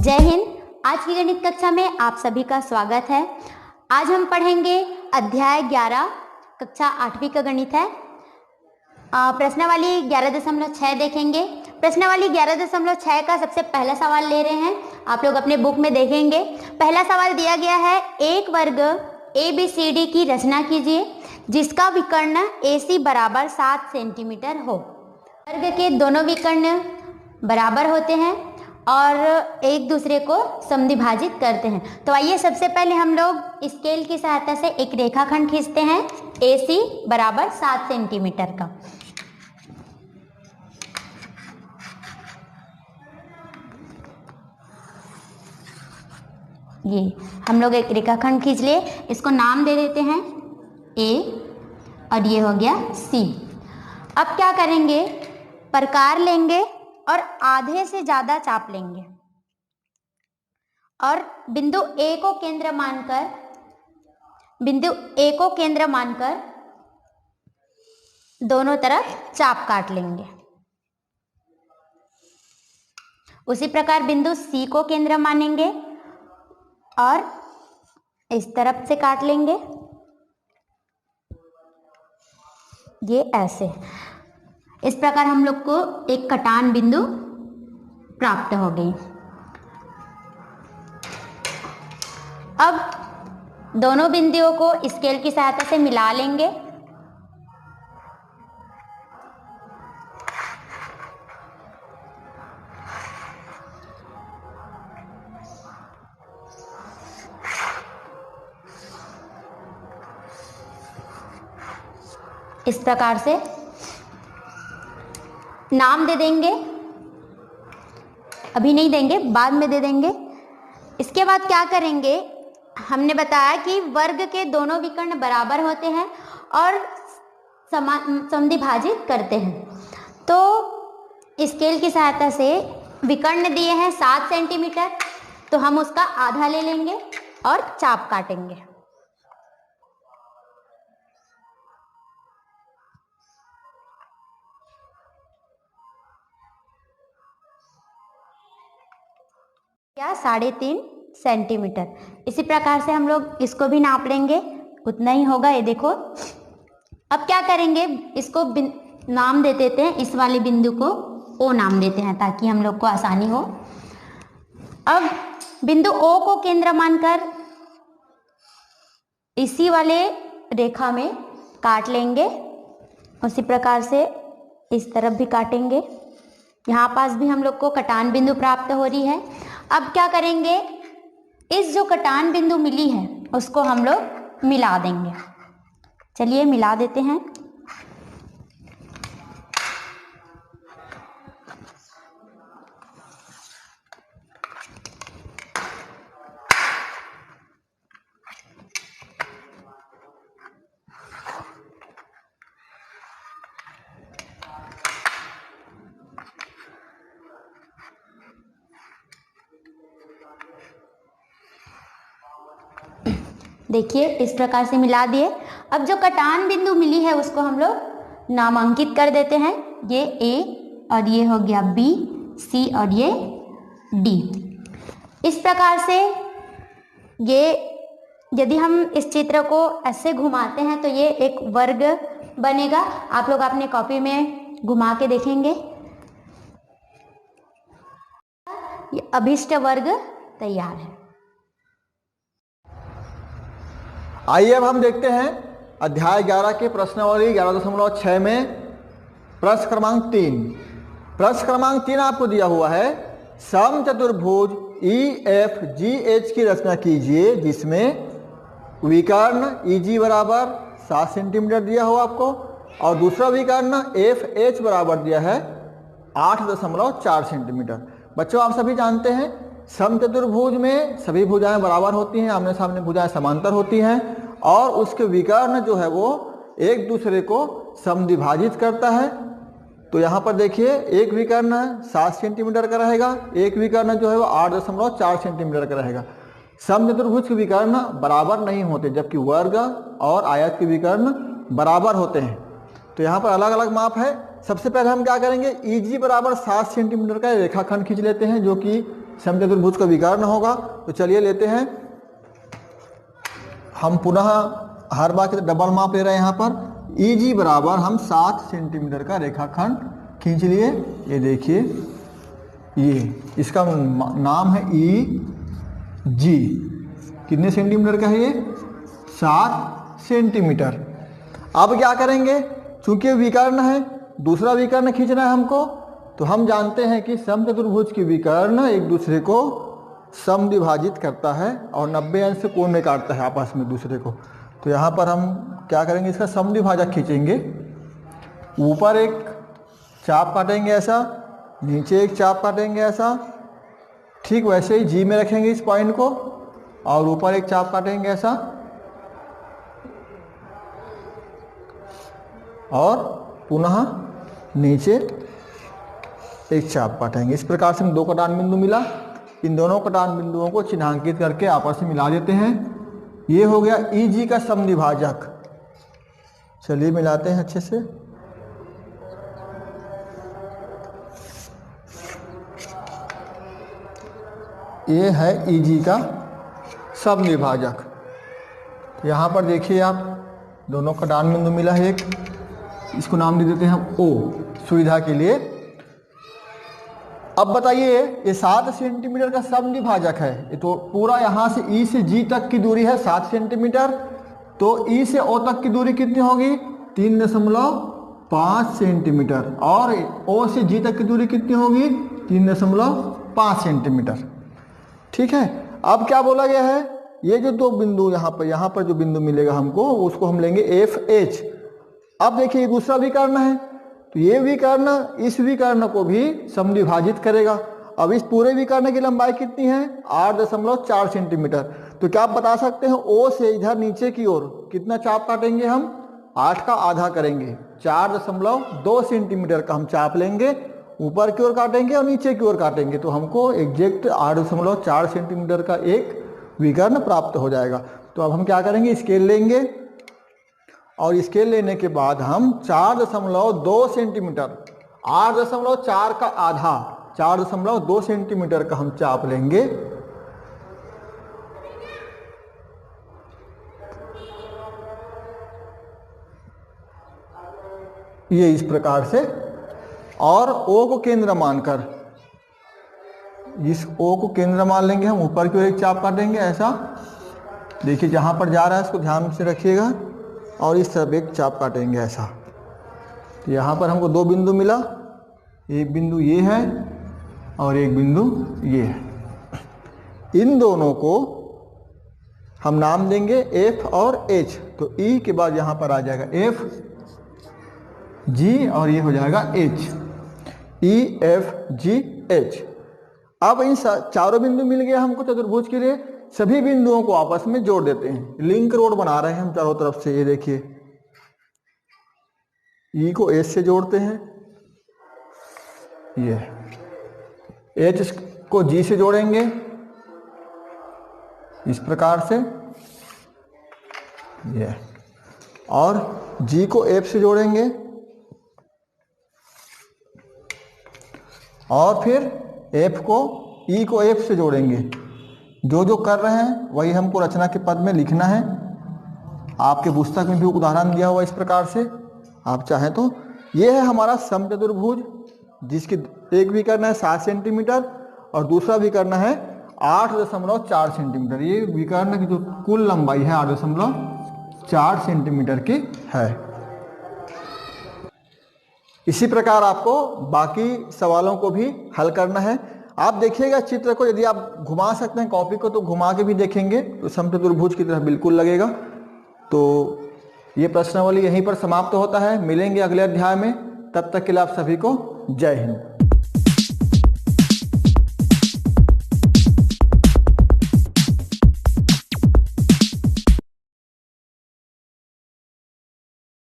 जय हिंद। आज की गणित कक्षा में आप सभी का स्वागत है। आज हम पढ़ेंगे अध्याय 11 कक्षा 8वीं का गणित है। प्रश्नावली 11.6 देखेंगे। प्रश्नावली 11.6 का सबसे पहला सवाल ले रहे हैं, आप लोग अपने बुक में देखेंगे। पहला सवाल दिया गया है, एक वर्ग ABCD की रचना कीजिए जिसका विकर्ण AC बराबर 7 सेंटीमीटर हो। वर्ग के दोनों विकर्ण बराबर होते हैं और एक दूसरे को समद्विभाजित करते हैं। तो आइए सबसे पहले हम लोग स्केल की सहायता से एक रेखाखंड खींचते हैं AC बराबर 7 सेंटीमीटर का। ये हम लोग एक रेखाखंड खींच लिए, इसको नाम दे देते हैं A और ये हो गया C। अब क्या करेंगे, प्रकार लेंगे और आधे से ज्यादा चाप लेंगे और बिंदु A को केंद्र मानकर दोनों तरफ चाप काट लेंगे। उसी प्रकार बिंदु C को केंद्र मानेंगे और इस तरफ से काट लेंगे, ये ऐसे। इस प्रकार हम लोग को एक कटान बिंदु प्राप्त हो गई। अब दोनों बिंदुओं को स्केल की सहायता से मिला लेंगे। इस प्रकार से नाम दे देंगे, अभी नहीं देंगे, बाद में दे देंगे। इसके बाद क्या करेंगे, हमने बताया कि वर्ग के दोनों विकर्ण बराबर होते हैं और समद्विभाजित करते हैं। तो स्केल की सहायता से विकर्ण दिए हैं 7 सेंटीमीटर, तो हम उसका आधा ले लेंगे और चाप काटेंगे। क्या 3.5 सेंटीमीटर। इसी प्रकार से हम लोग इसको भी नाप लेंगे, उतना ही होगा, ये देखो। अब क्या करेंगे, इसको नाम दे देते हैं, इस वाले बिंदु को O नाम देते हैं ताकि हम लोग को आसानी हो। अब बिंदु O को केंद्र मानकर इसी वाले रेखा में काट लेंगे। उसी प्रकार से इस तरफ भी काटेंगे, यहाँ पास भी हम लोग को कटान बिंदु प्राप्त हो रही है। अब क्या करेंगे, इस जो कटान बिंदु मिली है उसको हम लोग मिला देंगे। चलिए मिला देते हैं। देखिए इस प्रकार से मिला दिए। अब जो कटान बिंदु मिली है उसको हम लोग नामांकित कर देते हैं, ये A और ये हो गया B, C और ये D। इस प्रकार से ये यदि हम इस चित्र को ऐसे घुमाते हैं तो ये एक वर्ग बनेगा। आप लोग अपने कॉपी में घुमा के देखेंगे, ये अभिष्ट वर्ग तैयार है। आइए अब हम देखते हैं अध्याय 11 के प्रश्नावली 11.6 में प्रश्न क्रमांक 3। प्रश्न क्रमांक 3 आपको दिया हुआ है, समचतुर्भुज EFGH की रचना कीजिए जिसमें विकर्ण EG बराबर 7 सेंटीमीटर दिया हुआ आपको और दूसरा विकर्ण FH बराबर दिया है 8.4 सेंटीमीटर। बच्चों आप सभी जानते हैं समचतुर्भुज में सभी भुजाएं बराबर होती हैं, आमने सामने भुजाएं समांतर होती हैं और उसके विकर्ण जो है वो एक दूसरे को समद्विभाजित करता है। तो यहाँ पर देखिए एक विकर्ण 7 सेंटीमीटर का रहेगा, एक विकर्ण जो है वो 8.4 सेंटीमीटर का रहेगा। समचतुर्भुज के विकर्ण बराबर नहीं होते जबकि वर्ग और आयत के विकर्ण बराबर होते हैं। तो यहाँ पर अलग अलग माप है। सबसे पहले हम क्या करेंगे, EG बराबर 7 सेंटीमीटर का रेखाखंड खींच लेते हैं जो कि समचतुर्भुज का विकर्ण होगा। तो चलिए लेते हैं, हम पुनः हर बार की डबल माप ले रहे हैं। यहाँ पर EG बराबर हम 7 सेंटीमीटर का रेखाखंड खींच लिए। ये देखिए, ये इसका नाम है EG। कितने सेंटीमीटर का है ये? 7 सेंटीमीटर। अब क्या करेंगे, चूंकि विकर्ण है, दूसरा विकर्ण खींचना है हमको, तो हम जानते हैं कि समचतुर्भुज की विकर्ण एक दूसरे को समद्विभाजित करता है और 90 अंश से कोण में काटता है आपस में दूसरे को। तो यहाँ पर हम क्या करेंगे, इसका समद्विभाजक खींचेंगे। ऊपर एक चाप काटेंगे ऐसा, नीचे एक चाप काटेंगे ऐसा, ठीक वैसे ही जी में रखेंगे इस पॉइंट को, और ऊपर एक चाप काटेंगे ऐसा, और पुनः नीचे एक चाप काटेंगे। इस प्रकार से हम 2 कटान बिंदु मिला। इन दोनों कटान बिंदुओं को चिन्हांकित करके आपस में मिला देते हैं। ये हो गया EG का समद्विभाजक। चलिए मिलाते हैं अच्छे से। ये है EG का समद्विभाजक। यहाँ पर देखिए आप, दोनों कटान बिंदु मिला है एक, इसको नाम दे देते हैं हम O सुविधा के लिए। अब बताइए, ये 7 सेंटीमीटर का समद्विभाजक है। ये तो पूरा यहाँ से E से G तक की दूरी है 7 सेंटीमीटर, तो E से O तक की दूरी कितनी होगी? 3.5 सेंटीमीटर। और O से G तक की दूरी कितनी होगी? 3.5 सेंटीमीटर। ठीक है। अब क्या बोला गया है, ये जो 2 बिंदु यहाँ पर जो बिंदु मिलेगा हमको, उसको हम लेंगे FH। अब देखिए, ये दूसरा विकर्ण है, तो ये विकर्ण इस विकर्ण को भी समद्विभाजित करेगा। अब इस पूरे विकर्ण की लंबाई कितनी है? 8.4 सेंटीमीटर। तो क्या आप बता सकते हैं, O से इधर नीचे की ओर कितना चाप काटेंगे हम? 8 का आधा करेंगे, 4.2 सेंटीमीटर का हम चाप लेंगे, ऊपर की ओर काटेंगे और नीचे की ओर काटेंगे, तो हमको एग्जैक्ट 8.4 सेंटीमीटर का एक विकर्ण प्राप्त हो जाएगा। तो अब हम क्या करेंगे, स्केल लेंगे, और स्केल लेने के बाद हम 4.2 सेंटीमीटर, 8.4 का आधा, 4.2 सेंटीमीटर का हम चाप लेंगे। ये इस प्रकार से, और O को केंद्र मानकर, इस O को केंद्र मान लेंगे हम, ऊपर की ओर एक चाप काटेंगे ऐसा। देखिए, जहां पर जा रहा है इसको ध्यान से रखिएगा, और इस तरफ एक चाप काटेंगे ऐसा। तो यहाँ पर हमको 2 बिंदु मिला, एक बिंदु ये है और एक बिंदु ये है। इन दोनों को हम नाम देंगे F और H। तो E के बाद यहाँ पर आ जाएगा F G, और ये हो जाएगा H, E F G H। अब इन चारों बिंदु मिल गए हमको चतुर्भुज के लिए। सभी बिंदुओं को आपस में जोड़ देते हैं, लिंक रोड बना रहे हैं हम चारों तरफ से। ये देखिए, E को H से जोड़ते हैं, ये H को G से जोड़ेंगे इस प्रकार से, ये, और G को F से जोड़ेंगे, और फिर F को E को F से जोड़ेंगे। जो जो कर रहे हैं वही हमको रचना के पद में लिखना है। आपके पुस्तक में भी उदाहरण दिया हुआ इस प्रकार से, आप चाहें तो। ये है हमारा समचतुर्भुज, जिसकी एक विकर्ण है 7 सेंटीमीटर और दूसरा विकर्ण है 8.4 सेंटीमीटर। ये विकर्ण की जो कुल लंबाई है 8.4 सेंटीमीटर की है। इसी प्रकार आपको बाकी सवालों को भी हल करना है। आप देखिएगा चित्र को, यदि आप घुमा सकते हैं कॉपी को तो घुमा के भी देखेंगे तो समचतुर्भुज की तरह बिल्कुल लगेगा। तो ये प्रश्नावली यहीं पर समाप्त होता है। मिलेंगे अगले अध्याय में, तब तक के लिए आप सभी को जय हिंद।